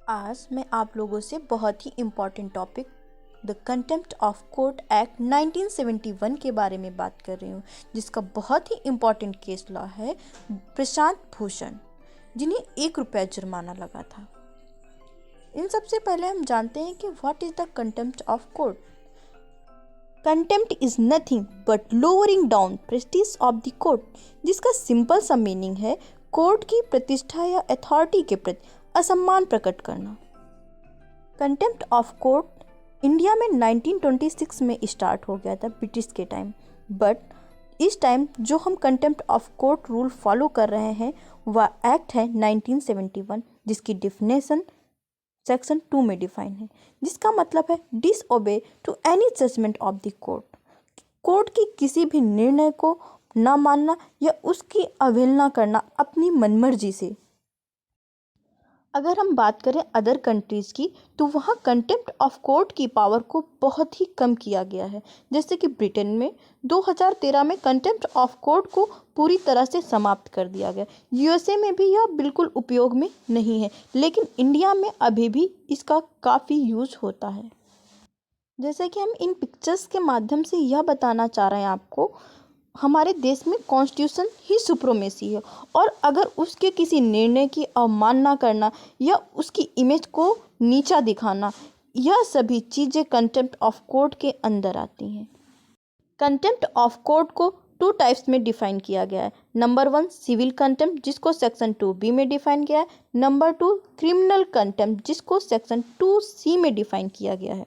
आज मैं आप लोगों से बहुत ही important topic the contempt of court act 1971 के बारे में बात कर रही हूँ, जिसका बहुत ही इम्पॉर्टेंट केस लॉ है प्रशांत भूषण, जिन्हें 1 रुपया जुर्माना लगा था। इन सबसे पहले हम जानते हैं कि what is the contempt of court. Contempt is nothing but lowering down Prestige of the court, जिसका सिंपल सा मीनिंग है कोर्ट की प्रतिष्ठा या अथॉरिटी के प्रति असम्मान प्रकट करना। कंटेम्प्ट ऑफ कोर्ट इंडिया में 1926 में स्टार्ट हो गया था ब्रिटिश के टाइम, बट इस टाइम जो हम contempt of court rule follow कर रहे हैं वह एक्ट है 1971, जिसकी डिफिनेशन सेक्शन 2 में डिफाइन है, जिसका मतलब है disobey to any judgment of the court. Court की किसी भी निर्णय को ना मानना या उसकी अवहेलना करना अपनी मनमर्जी से। अगर हम बात करें अदर कंट्रीज़ की, तो वहाँ कंटेम्प्ट ऑफ कोर्ट की पावर को बहुत ही कम किया गया है। जैसे कि ब्रिटेन में 2013 में कंटेम्प्ट ऑफ कोर्ट को पूरी तरह से समाप्त कर दिया गया। यूएसए में भी यह बिल्कुल उपयोग में नहीं है, लेकिन इंडिया में अभी भी इसका काफ़ी यूज होता है। जैसे कि हम इन पिक्चर्स के माध्यम से यह बताना चाह रहे हैं आपको, हमारे देश में कॉन्स्टिट्यूशन ही सुप्रीमेसी है, और अगर उसके किसी निर्णय की अवमानना करना या उसकी इमेज को नीचा दिखाना, यह सभी चीज़ें कंटेम्प्ट ऑफ कोर्ट के अंदर आती हैं। कंटेम्प्ट ऑफ कोर्ट को 2 टाइप्स में डिफाइन किया गया है। नंबर 1 सिविल कंटेम्प्ट, जिसको सेक्शन 2B में डिफाइन किया है। नंबर 2 क्रिमिनल कंटेम्प्ट, जिसको सेक्शन 2C में डिफाइन किया गया है।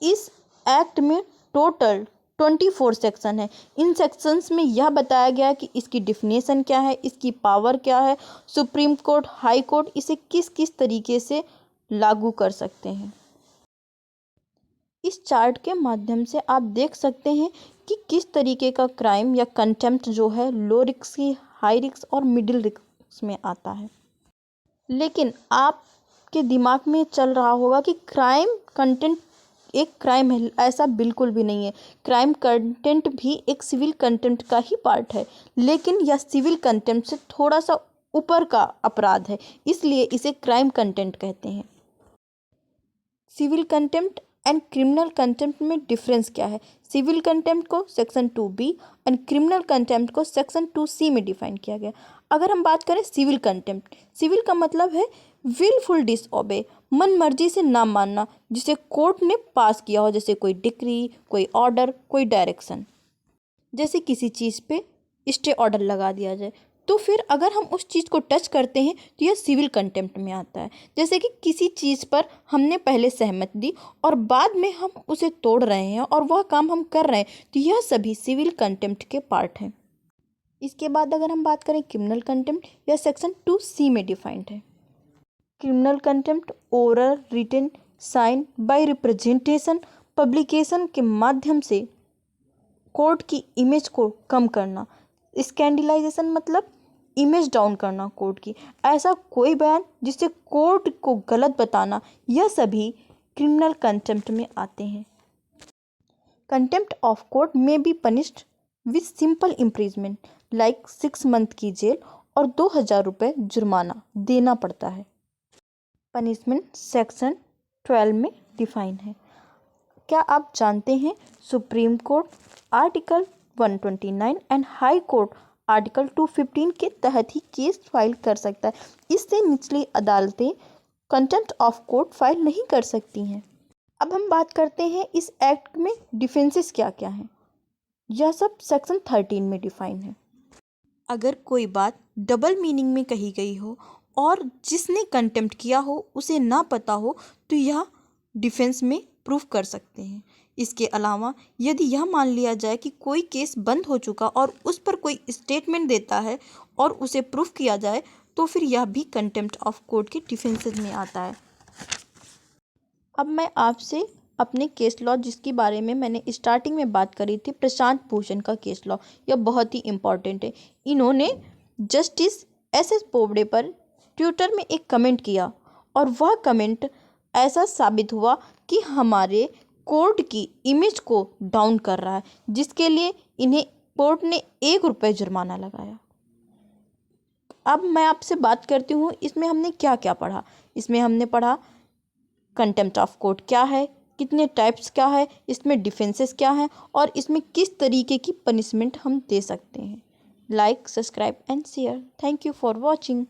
इस एक्ट में टोटल 24 सेक्शन है। इन सेक्शंस में यह बताया गया है कि इसकी डिफिनेशन क्या है, इसकी पावर क्या है, सुप्रीम कोर्ट, हाई कोर्ट इसे किस किस तरीके से लागू कर सकते हैं। इस चार्ट के माध्यम से आप देख सकते हैं कि किस तरीके का क्राइम या कंटेम्प्ट जो है लो रिस्क की, हाई रिस्क और मिडिल रिस्क में आता है। लेकिन आपके दिमाग में चल रहा होगा कि क्राइम कंटेंट एक क्राइम है, ऐसा बिल्कुल भी नहीं है। क्राइम कंटेंट भी एक सिविल कंटेंट का ही पार्ट है, लेकिन यह सिविल कंटेंट से थोड़ा सा ऊपर का अपराध है, इसलिए इसे क्राइम कंटेंट कहते हैं। Civil contempt and criminal contempt में डिफरेंस क्या है? सिविल कंटेम्प्ट को section 2B and criminal contempt को सेक्शन 2C में डिफाइन किया गया। अगर हम बात करें सिविल कंटेम्प्ट, सिविल का मतलब है विलफुल डिसओबे, मन मर्जी से ना मानना जिसे कोर्ट ने पास किया हो, जैसे कोई डिक्री, कोई ऑर्डर, कोई डायरेक्शन। जैसे किसी चीज़ पे स्टे ऑर्डर लगा दिया जाए, तो फिर अगर हम उस चीज़ को टच करते हैं तो यह सिविल कंटेम्प्ट में आता है। जैसे कि किसी चीज़ पर हमने पहले सहमति दी और बाद में हम उसे तोड़ रहे हैं और वह काम हम कर रहे हैं, तो यह सभी सिविल कंटेम्प्ट के पार्ट हैं। इसके बाद अगर हम बात करें क्रिमिनल कंटेम्प्ट, यह सेक्शन 2C में डिफाइंड है। Criminal contempt oral, written, sign, by representation, publication के माध्यम से कोर्ट की इमेज को कम करना। स्कैंडलाइजेशन मतलब इमेज डाउन करना कोर्ट की, ऐसा कोई बयान जिससे कोर्ट को गलत बताना, यह सभी क्रिमिनल कंटेम्प्ट में आते हैं। कंटेम्प्ट ऑफ कोर्ट में be punished with simple imprisonment like 6 month की जेल और 2000 रुपये जुर्माना देना पड़ता है। पनिशमेंट सेक्शन 12 में डिफाइन है। क्या आप जानते हैं supreme court article 129 and high court article 215 के तहत ही केस फाइल कर सकता है। इससे निचली अदालतें कंटेम्प्ट ऑफ कोर्ट फाइल नहीं कर सकती हैं। अब हम बात करते हैं इस एक्ट में डिफेंसेस क्या क्या हैं। यह सब सेक्शन 13 में डिफाइन है। अगर कोई बात डबल मीनिंग में कही गई हो और जिसने कंटेम्प्ट किया हो उसे ना पता हो, तो यह डिफेंस में प्रूफ कर सकते हैं। इसके अलावा यदि यह मान लिया जाए कि कोई केस बंद हो चुका और उस पर कोई स्टेटमेंट देता है और उसे प्रूफ किया जाए, तो फिर यह भी कंटेम्प्ट ऑफ कोर्ट के डिफेंसेस में आता है। अब मैं आपसे अपने केस लॉ, जिसके बारे में मैंने स्टार्टिंग में बात करी थी, प्रशांत भूषण का केस लॉ, यह बहुत ही इम्पॉर्टेंट है। इन्होंने जस्टिस SS बोबडे पर ट्विटर में एक कमेंट किया और वह कमेंट ऐसा साबित हुआ कि हमारे कोर्ट की इमेज को डाउन कर रहा है, जिसके लिए इन्हें कोर्ट ने 1 रुपये जुर्माना लगाया। अब मैं आपसे बात करती हूँ इसमें हमने क्या क्या पढ़ा। इसमें हमने पढ़ा कंटेम्प्ट ऑफ कोर्ट क्या है, कितने टाइप्स क्या है, इसमें डिफेंसेस क्या हैं और इसमें किस तरीके की पनिशमेंट हम दे सकते हैं। Like, subscribe and share. Thank you for watching.